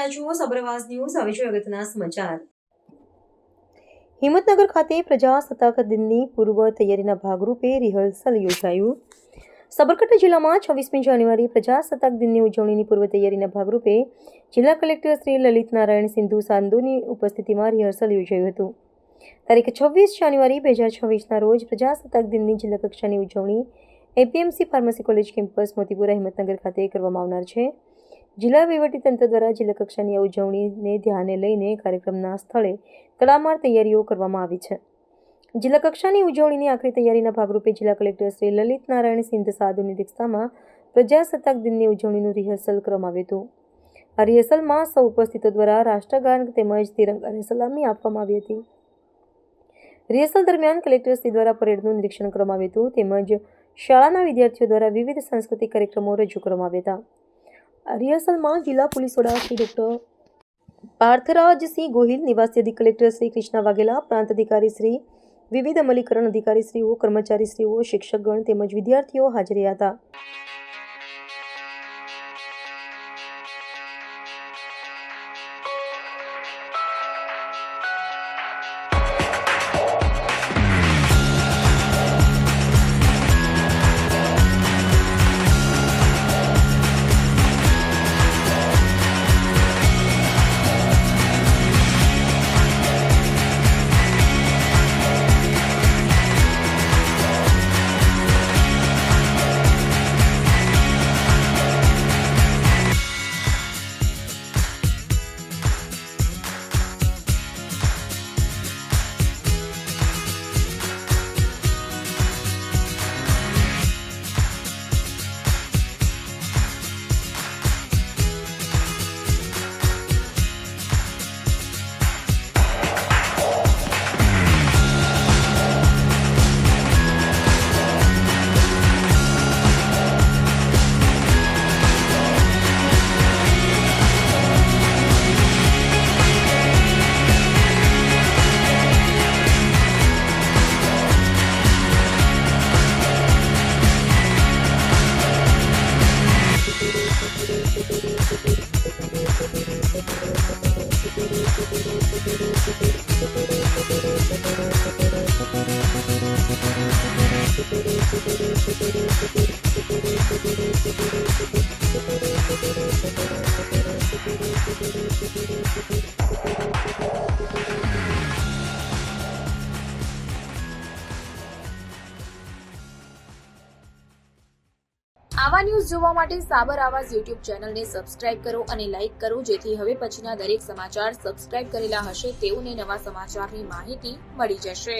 રહ્યા છો સબરવાસ ન્યૂઝ. હવે જોઈએ અગત્યના સમાચાર. હિંમતનગર ખાતે પ્રજાસત્તાક દિનની પૂર્વ તૈયારીના ભાગરૂપે રિહર્સલ યોજાયું. સાબરકાંઠા જિલ્લામાં 26મી જાન્યુઆરી પ્રજાસત્તાક દિનની ઉજવણીની પૂર્વ તૈયારીના ભાગરૂપે જિલ્લા કલેક્ટર શ્રી લલિત નારાયણ સિંધુ સાંધુની ઉપસ્થિતિમાં રિહર્સલ યોજાયું હતું. તારીખ 26 જાન્યુઆરી 2026ના રોજ પ્રજાસત્તાક દિનની જિલ્લા કક્ષાની ઉજવણી APMC pharmacy college campus Motipura Himmatnagar ખાતે કરવામાં આવનાર છે. જિલ્લા વહીવટીતંત્ર દ્વારા જિલ્લા કક્ષાની ઉજવણીને ધ્યાને લઈને કાર્યક્રમના સ્થળે તડામાર તૈયારીઓ કરવામાં આવી છે. જિલ્લા કક્ષાની ઉજવણીની આખરી તૈયારીના ભાગરૂપે જિલ્લા કલેક્ટર શ્રી લલિત નારાયણ સિંધ સાધુની અધ્યક્ષતામાં પ્રજાસત્તાક દિનની ઉજવણીનું રિહર્સલ કરવામાં આવ્યું હતું. આ રિહર્સલમાં સૌ ઉપસ્થિતો દ્વારા રાષ્ટ્રગાન તેમજ તિરંગાને સલામી આપવામાં આવી હતી. રિહર્સલ દરમિયાન કલેક્ટર શ્રી દ્વારા પરેડનું નિરીક્ષણ કરવામાં આવ્યું હતું તેમજ શાળાના વિદ્યાર્થીઓ દ્વારા વિવિધ સાંસ્કૃતિક કાર્યક્રમો રજૂ કરવામાં આવ્યા હતા. રિહર્સલમાં જિલ્લા પોલીસ વડા શ્રી ડોક્ટર પાર્થરાજસિંહ ગોહિલ, નિવાસી અધિક કલેક્ટર શ્રી કૃષ્ણા વાઘેલા, પ્રાંત અધિકારી શ્રી, વિવિધ અમલીકરણ અધિકારીશ્રીઓ, કર્મચારીશ્રીઓ, શિક્ષકગણ તેમજ વિદ્યાર્થીઓ હાજર રહ્યા હતા. આવા ન્યૂઝ જોવા માટે સાબર આવાઝ યુટ્યુબ ચેનલને સબસ્ક્રાઇબ કરો અને લાઇક કરો, જેથી હવે પછીના દરેક સમાચાર સબસ્ક્રાઇબ કરેલા હશે તેઓને નવા સમાચારની માહિતી મળી જશે.